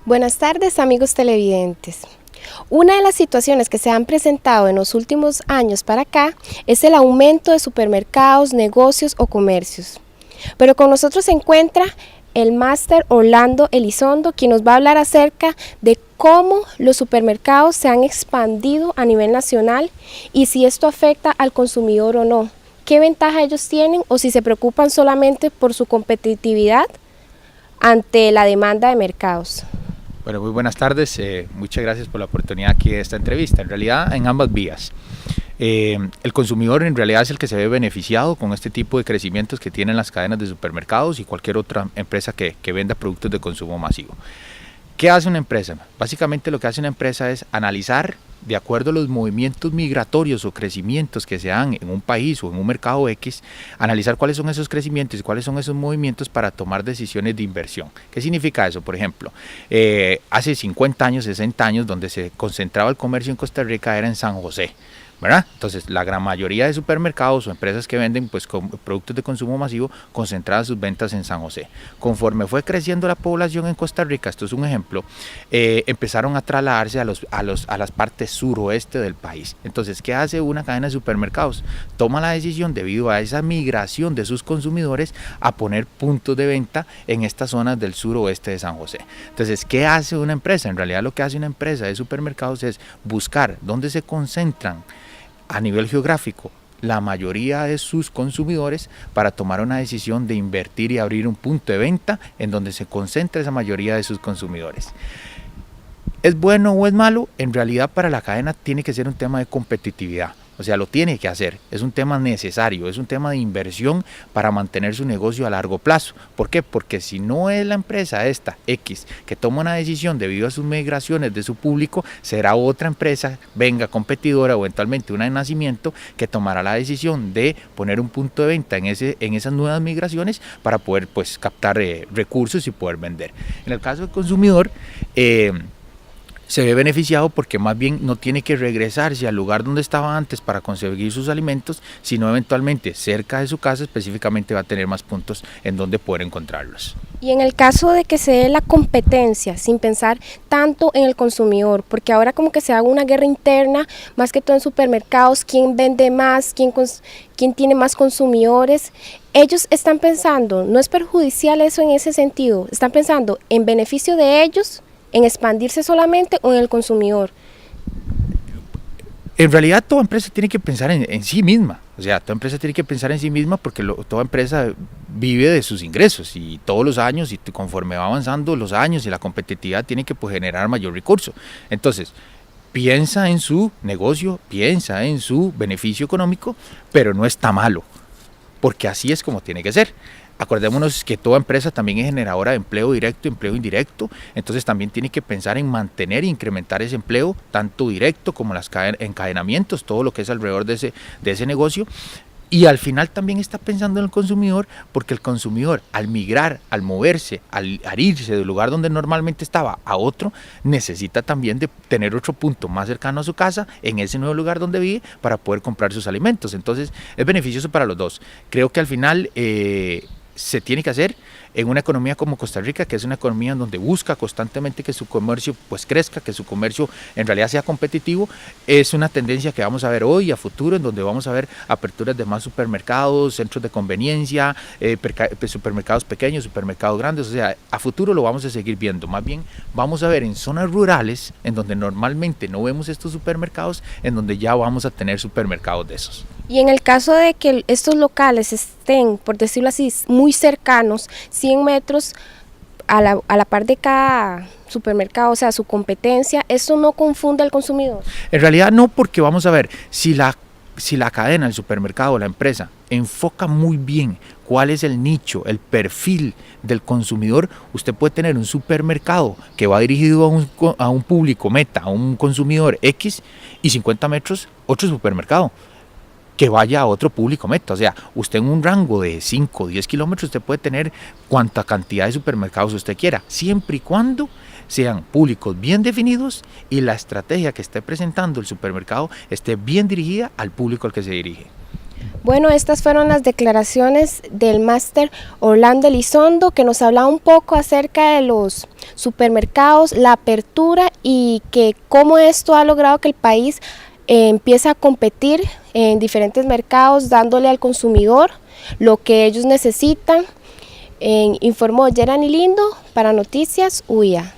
Buenas tardes, amigos televidentes. Una de las situaciones que se han presentado en los últimos años para acá es el aumento de supermercados, negocios o comercios. Pero con nosotros se encuentra el máster Orlando Elizondo, quien nos va a hablar acerca de cómo los supermercados se han expandido a nivel nacional y si esto afecta al consumidor o no. ¿Qué ventaja ellos tienen o si se preocupan solamente por su competitividad ante la demanda de mercados? Bueno, muy buenas tardes, muchas gracias por la oportunidad aquí de esta entrevista. En realidad, en ambas vías. El consumidor en realidad es el que se ve beneficiado con este tipo de crecimientos que tienen las cadenas de supermercados y cualquier otra empresa que venda productos de consumo masivo. ¿Qué hace una empresa? Básicamente lo que hace una empresa es analizar, de acuerdo a los movimientos migratorios o crecimientos que se dan en un país o en un mercado X, analizar cuáles son esos crecimientos y cuáles son esos movimientos para tomar decisiones de inversión. ¿Qué significa eso? Por ejemplo, hace 50 años, 60 años, donde se concentraba el comercio en Costa Rica era en San José, ¿verdad? Entonces la gran mayoría de supermercados o empresas que venden pues productos de consumo masivo concentraban sus ventas en San José. Conforme fue creciendo la población en Costa Rica, esto es un ejemplo, empezaron a trasladarse a las partes suroeste del país. Entonces, ¿qué hace una cadena de supermercados? Toma la decisión, debido a esa migración de sus consumidores, a poner puntos de venta en estas zonas del suroeste de San José. Entonces, ¿qué hace una empresa? En realidad lo que hace una empresa de supermercados es buscar dónde se concentran a nivel geográfico la mayoría de sus consumidores para tomar una decisión de invertir y abrir un punto de venta en donde se concentra esa mayoría de sus consumidores. ¿Es bueno o es malo? En realidad para la cadena tiene que ser un tema de competitividad. O sea, lo tiene que hacer, es un tema necesario, es un tema de inversión para mantener su negocio a largo plazo. ¿Por qué? Porque si no es la empresa esta, X, que toma una decisión debido a sus migraciones de su público, será otra empresa, venga competidora o eventualmente una de nacimiento, que tomará la decisión de poner un punto de venta en esas nuevas migraciones para poder pues captar recursos y poder vender. En el caso del consumidor, se ve beneficiado porque más bien no tiene que regresarse al lugar donde estaba antes para conseguir sus alimentos, sino eventualmente cerca de su casa específicamente va a tener más puntos en donde poder encontrarlos. Y en el caso de que se dé la competencia sin pensar tanto en el consumidor, porque ahora como que se haga una guerra interna, más que todo en supermercados, quién vende más, quién tiene más consumidores, ellos están pensando, no es perjudicial eso en ese sentido, están pensando en beneficio de ellos, en expandirse solamente o en el consumidor. En realidad toda empresa tiene que pensar en sí misma, o sea, toda empresa tiene que pensar en sí misma porque toda empresa vive de sus ingresos y todos los años y conforme va avanzando los años y la competitividad tiene que pues, generar mayor recurso. Entonces, piensa en su negocio, piensa en su beneficio económico, pero no está malo, porque así es como tiene que ser. Acordémonos que toda empresa también es generadora de empleo directo y empleo indirecto, entonces también tiene que pensar en mantener e incrementar ese empleo, tanto directo como los encadenamientos, todo lo que es alrededor de ese negocio. Y al final también está pensando en el consumidor, porque el consumidor al migrar, al moverse, al irse del lugar donde normalmente estaba a otro, necesita también de tener otro punto más cercano a su casa, en ese nuevo lugar donde vive, para poder comprar sus alimentos. Entonces es beneficioso para los dos. Creo que al final se tiene que hacer en una economía como Costa Rica, que es una economía en donde busca constantemente que su comercio pues crezca, que su comercio en realidad sea competitivo. Es una tendencia que vamos a ver hoy a futuro, en donde vamos a ver aperturas de más supermercados, centros de conveniencia, supermercados pequeños, supermercados grandes. O sea, a futuro lo vamos a seguir viendo. Más bien vamos a ver en zonas rurales, en donde normalmente no vemos estos supermercados, en donde ya vamos a tener supermercados de esos. Y en el caso de que estos locales estén, por decirlo así, muy cercanos, 100 metros a la par de cada supermercado, o sea, su competencia, ¿eso no confunde al consumidor? En realidad no, porque vamos a ver, si la cadena, el supermercado o la empresa enfoca muy bien cuál es el nicho, el perfil del consumidor, usted puede tener un supermercado que va dirigido a un público meta, a un consumidor X, y 50 metros otro supermercado que vaya a otro público meta. O sea, usted en un rango de 5 o 10 kilómetros usted puede tener cuanta cantidad de supermercados usted quiera, siempre y cuando sean públicos bien definidos y la estrategia que esté presentando el supermercado esté bien dirigida al público al que se dirige. Bueno, estas fueron las declaraciones del máster Orlando Elizondo, que nos hablaba un poco acerca de los supermercados, la apertura y que cómo esto ha logrado que el país empiece a competir en diferentes mercados, dándole al consumidor lo que ellos necesitan. Informó Gerani Lindo para Noticias UIA.